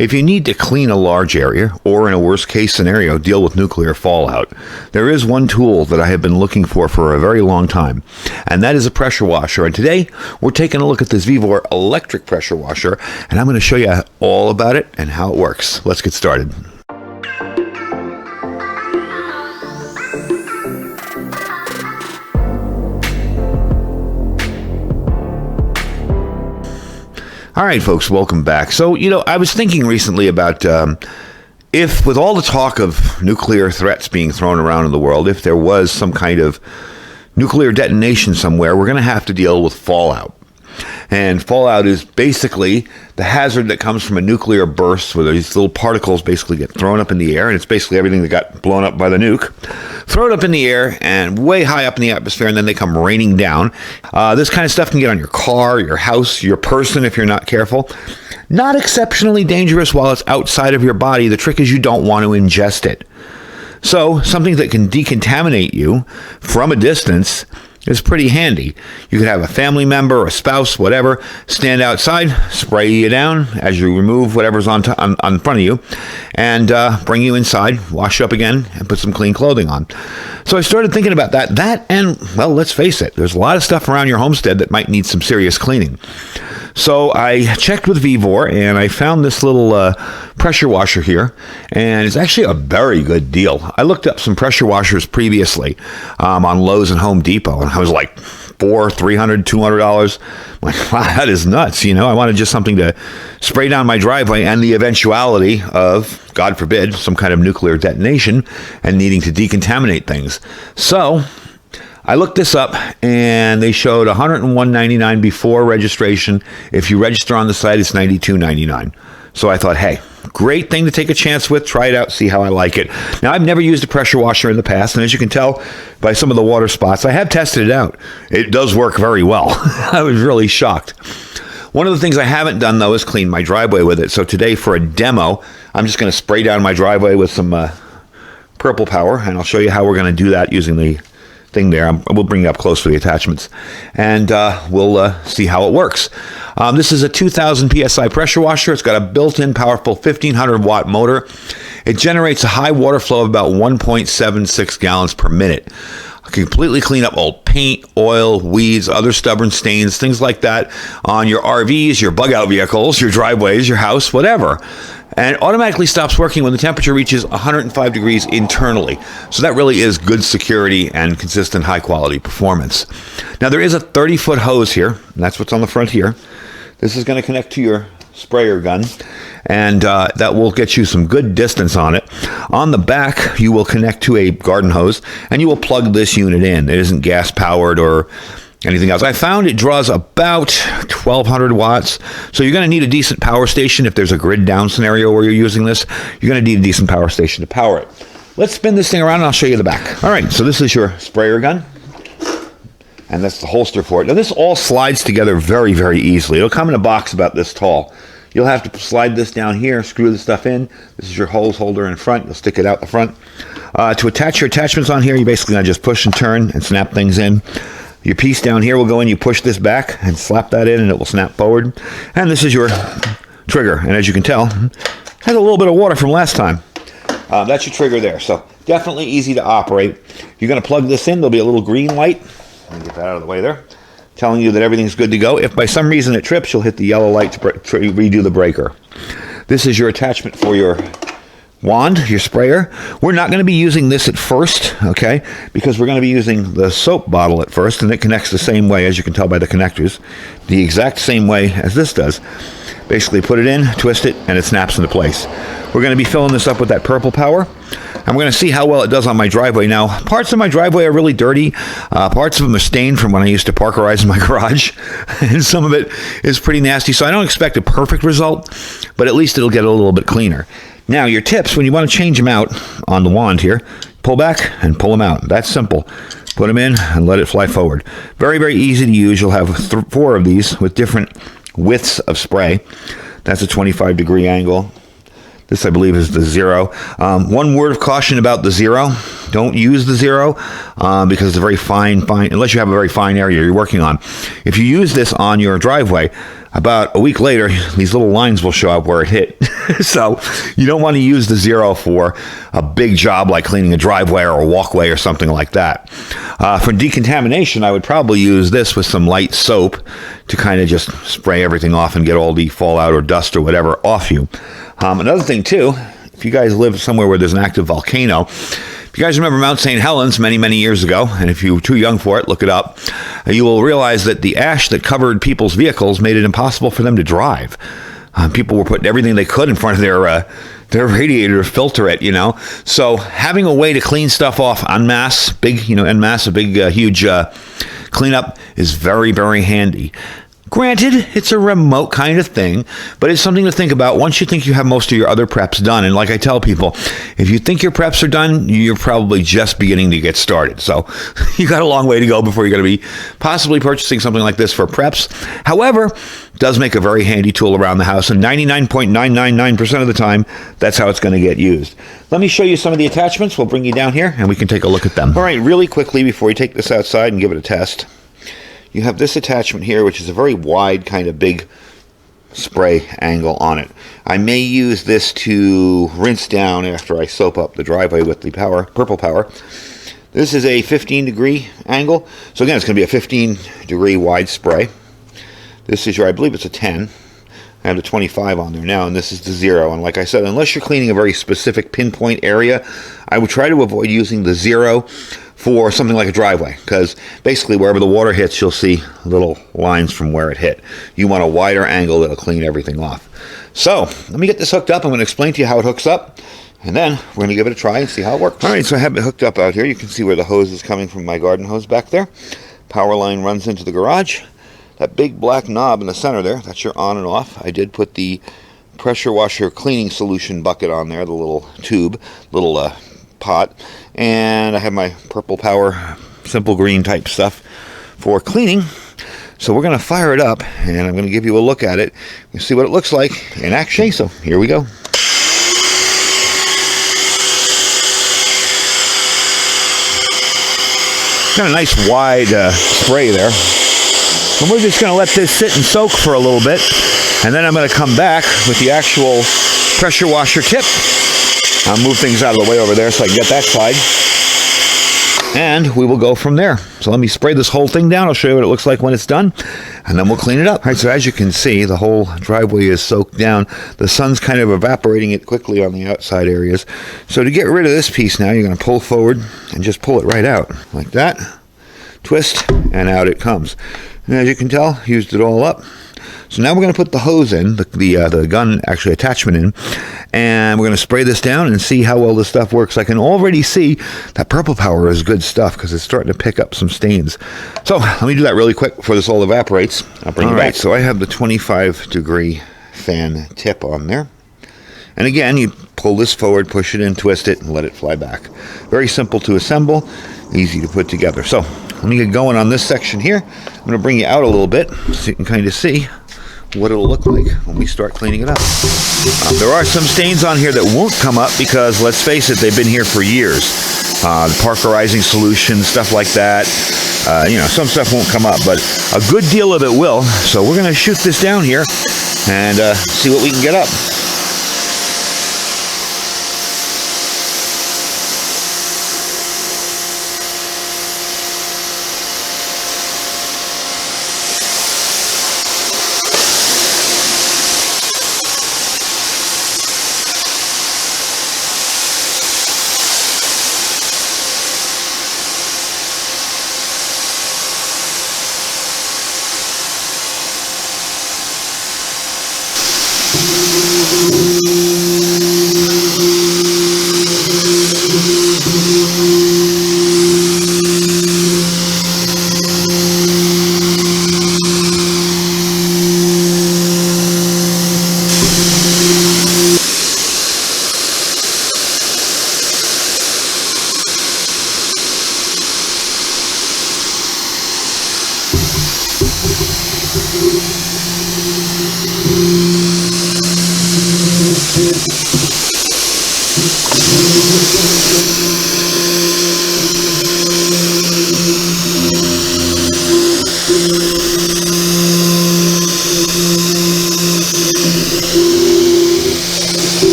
If you need to clean a large area, or in a worst case scenario, deal with nuclear fallout, there is one tool that I have been looking for a very long time, and that is a pressure washer. And today, we're taking a look at this Vevor electric pressure washer, and I'm going to show you all about it and how it works. Let's get started. All right, folks, welcome back. So, I was thinking recently about if, with all the talk of nuclear threats being thrown around in the world, if there was some kind of nuclear detonation somewhere, we're going to have to deal with fallout. And fallout is basically the hazard that comes from a nuclear burst, where these little particles basically get thrown up in the air, and it's basically everything that got blown up by the nuke, thrown up in the air and way high up in the atmosphere, and then they come raining down. This kind of stuff can get on your car, your house, your person if you're not careful. Not exceptionally dangerous while it's outside of your body. The trick is you don't want to ingest it. So something that can decontaminate you from a distance is pretty handy. You could have a family member, a spouse, whatever, stand outside, spray you down as you remove whatever's on front of you, and bring you inside, wash you up again, and put some clean clothing on. So I started thinking about that, and, well, let's face it, there's a lot of stuff around your homestead that might need some serious cleaning. So I checked with Vevor, and I found this little pressure washer here, and it's actually a very good deal. I looked up some pressure washers previously on Lowe's and Home Depot, and I was like $300, $200. I'm like, wow, that is nuts. I wanted just something to spray down my driveway and the eventuality of, God forbid, some kind of nuclear detonation and needing to decontaminate things. So I looked this up, and they showed $101.99 before registration. If you register on the site, it's $92.99. So I thought, hey, great thing to take a chance with. Try it out, see how I like it. Now, I've never used a pressure washer in the past, and as you can tell by some of the water spots, I have tested it out. It does work very well. I was really shocked. One of the things I haven't done, though, is clean my driveway with it. So today, for a demo, I'm just going to spray down my driveway with some Purple Power, and I'll show you how we're going to do that using the thing there. We'll bring it up close for the attachments, and we'll see how it works. This is a 2,000 PSI pressure washer. It's got a built-in powerful 1,500 watt motor. It generates a high water flow of about 1.76 gallons per minute. I can completely clean up old paint, oil, weeds, other stubborn stains, things like that on your RVs, your bug-out vehicles, your driveways, your house, whatever. And it automatically stops working when the temperature reaches 105 degrees internally. So that really is good security and consistent high-quality performance. Now, there is a 30-foot hose here, and that's what's on the front here. This is going to connect to your sprayer gun, and that will get you some good distance on it. On the back, you will connect to a garden hose, and you will plug this unit in. It isn't gas-powered or anything else. I found it draws about 1,200 watts, so you're going to need a decent power station. If there's a grid down scenario where you're using this, you're going to need a decent power station to power it. Let's spin this thing around, and I'll show you the back. All right, so this is your sprayer gun, and that's the holster for it. Now, this all slides together very, very easily. It'll come in a box about this tall. You'll have to slide this down here, screw the stuff in. This is your hose holder in front. You'll stick it out the front. To attach your attachments on here, you're basically going to just push and turn and snap things in. Your piece down here will go in, you push this back and slap that in, and it will snap forward. And this is your trigger. And as you can tell, it has a little bit of water from last time. That's your trigger there. So definitely easy to operate. You're going to plug this in. There'll be a little green light. Let me get that out of the way there, telling you that everything's good to go. If by some reason it trips, you'll hit the yellow light to redo the breaker. This is your attachment for your wand, your sprayer. We're not going to be using this at first, okay, because we're going to be using the soap bottle at first, and it connects the same way, as you can tell by the connectors, the exact same way as this does. Basically put it in, twist it, and it snaps into place. We're going to be filling this up with that Purple Power, and we're going to see how well it does on my driveway. Now, parts of my driveway are really dirty. Parts of them are stained from when I used to parkerize in my garage, and some of it is pretty nasty, so I don't expect a perfect result, but at least it'll get a little bit cleaner. Now, your tips, when you want to change them out on the wand here, pull back and pull them out. That's simple. Put them in and let it fly forward. Very, very easy to use. You'll have 4 of these with different widths of spray. That's a 25-degree angle. This, I believe, is the 0. One word of caution about the 0. Don't use the 0 because it's a very fine, unless you have a very fine area you're working on. If you use this on your driveway, about a week later, these little lines will show up where it hit. So you don't want to use the 0 for a big job like cleaning a driveway or a walkway or something like that. For decontamination, I would probably use this with some light soap to kind of just spray everything off and get all the fallout or dust or whatever off you. Another thing, too, if you guys live somewhere where there's an active volcano, if you guys remember Mount St. Helens many, many years ago, and if you were too young for it, look it up, you will realize that the ash that covered people's vehicles made it impossible for them to drive. People were putting everything they could in front of their radiator to filter it, you know. So having a way to clean stuff off en masse, huge cleanup is very, very handy. Granted, it's a remote kind of thing, but it's something to think about once you think you have most of your other preps done. And like I tell people, if you think your preps are done, you're probably just beginning to get started. So you got a long way to go before you're going to be possibly purchasing something like this for preps. However, it does make a very handy tool around the house, and 99.999% of the time, that's how it's going to get used. Let me show you some of the attachments. We'll bring you down here, and we can take a look at them. All right, really quickly before we take this outside and give it a test, you have this attachment here, which is a very wide kind of big spray angle on it. I may use this to rinse down after I soap up the driveway with the purple power. This is a 15-degree angle. So again, it's going to be a 15-degree wide spray. This is I believe it's a 10. I have the 25 on there now, and this is the 0. And like I said, unless you're cleaning a very specific pinpoint area, I would try to avoid using the 0 for something like a driveway, because basically wherever the water hits, you'll see little lines from where it hit. You want a wider angle that'll clean everything off. So let me get this hooked up. I'm going to explain to you how it hooks up, and then we're going to give it a try and see how it works. All right, so I have it hooked up out here. You can see where the hose is coming from my garden hose back there. Power line runs into the garage. That big black knob in the center there, that's your on and off. I did put the pressure washer cleaning solution bucket on there, the little tube, little pot, and I have my purple power simple green type stuff for cleaning. So we're going to fire it up, and I'm going to give you a look at it and see what it looks like in action. So here we go. Got a nice wide spray there, and we're just going to let this sit and soak for a little bit, and then I'm going to come back with the actual pressure washer tip. I'll move things out of the way over there so I can get that side, and we will go from there. So let me spray this whole thing down. I'll show you what it looks like when it's done, and then we'll clean it up. All right, so as you can see, the whole driveway is soaked down. The sun's kind of evaporating it quickly on the outside areas. So to get rid of this piece now, you're going to pull forward and just pull it right out like that. Twist, and out it comes. And as you can tell, used it all up. So now we're going to put the hose in, the gun actually attachment in, and we're going to spray this down and see how well this stuff works. I can already see that purple power is good stuff because it's starting to pick up some stains. So let me do that really quick before this all evaporates. I'll bring it back. So I have the 25-degree fan tip on there. And again, you pull this forward, push it in, twist it, and let it fly back. Very simple to assemble, easy to put together. So let me get going on this section here. I'm going to bring you out a little bit so you can kind of see what it'll look like when we start cleaning it up. There are some stains on here that won't come up because, let's face it, they've been here for years. The parkerizing solution, stuff like that. Some stuff won't come up, but a good deal of it will. So we're going to shoot this down here and see what we can get up.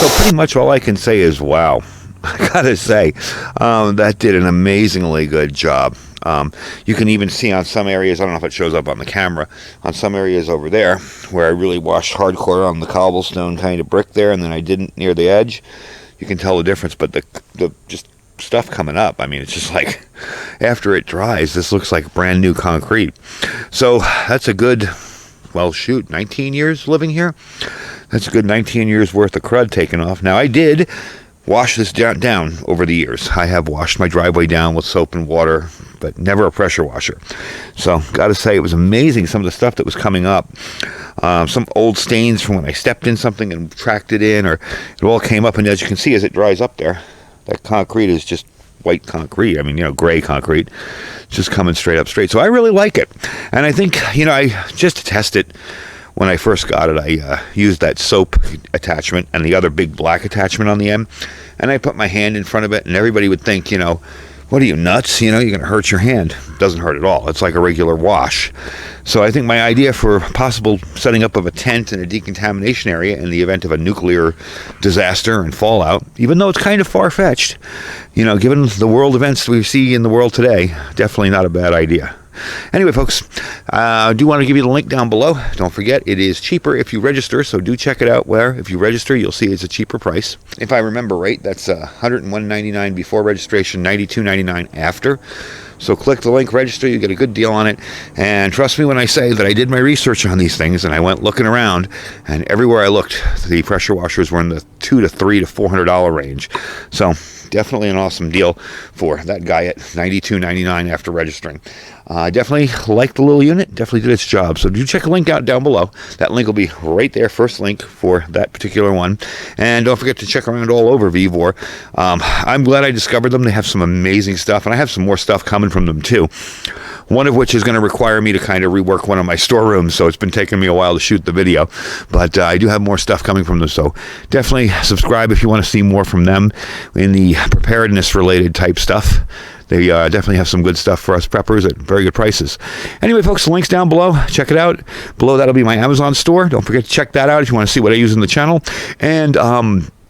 So pretty much all I can say is, wow. I gotta say, that did an amazingly good job. You can even see on some areas, I don't know if it shows up on the camera, on some areas over there where I really washed hardcore on the cobblestone kind of brick there, and then I didn't near the edge. You can tell the difference, but the just stuff coming up, I mean, it's just like after it dries, this looks like brand new concrete. So that's a good, well, shoot, 19 years living here. That's a good 19 years worth of crud taken off. Now, I did wash this down over the years. I have washed my driveway down with soap and water, but never a pressure washer. So, gotta say, it was amazing some of the stuff that was coming up. Some old stains from when I stepped in something and tracked it in, or it all came up, and as you can see, as it dries up there, that concrete is just white concrete. I mean, gray concrete. It's just coming straight up straight. So I really like it. And I think, I just to test it, when I first got it, I used that soap attachment and the other big black attachment on the end, and I put my hand in front of it, and everybody would think, what are you, nuts? You're going to hurt your hand. It doesn't hurt at all. It's like a regular wash. So I think my idea for possible setting up of a tent in a decontamination area in the event of a nuclear disaster and fallout, even though it's kind of far-fetched, given the world events we see in the world today, definitely not a bad idea. Anyway, folks, I do want to give you the link down below. Don't forget, it is cheaper if you register, so do check it out where if you register, you'll see it's a cheaper price. If I remember right, that's $101.99 before registration, $92.99 after. So click the link, register, you get a good deal on it. And trust me when I say that I did my research on these things, and I went looking around, and everywhere I looked, the pressure washers were in the $200 to $300 to $400 range. So definitely an awesome deal for that guy at $92.99 after registering. I definitely like the little unit. Definitely did its job. So do check the link out down below. That link will be right there, first link for that particular one. And don't forget to check around all over Vevor. I'm glad I discovered them. They have some amazing stuff, and I have some more stuff coming from them too. One of which is going to require me to kind of rework one of my storerooms, so it's been taking me a while to shoot the video. But I do have more stuff coming from them, so definitely subscribe if you want to see more from them in the preparedness related type stuff. They definitely have some good stuff for us preppers at very good prices. Anyway, folks, the link's down below. Check it out. Below that'll be my Amazon store. Don't forget to check that out if you want to see what I use in the channel. And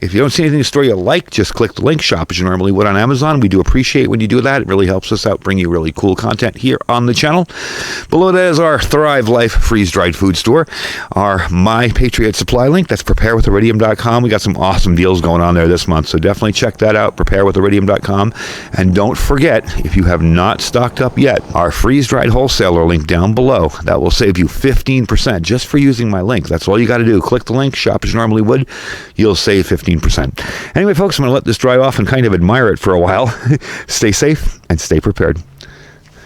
if you don't see anything in the store you like, just click the link, shop as you normally would on Amazon. We do appreciate when you do that. It really helps us out, bring you really cool content here on the channel. Below that is our Thrive Life freeze-dried food store, our My Patriot Supply link. That's preparewithiridium.com. We got some awesome deals going on there this month, so definitely check that out, preparewithiridium.com. And don't forget, if you have not stocked up yet, our freeze-dried wholesaler link down below. That will save you 15% just for using my link. That's all you got to do. Click the link, shop as you normally would. You'll save 15%. Anyway, folks, I'm going to let this dry off and kind of admire it for a while. Stay safe and stay prepared.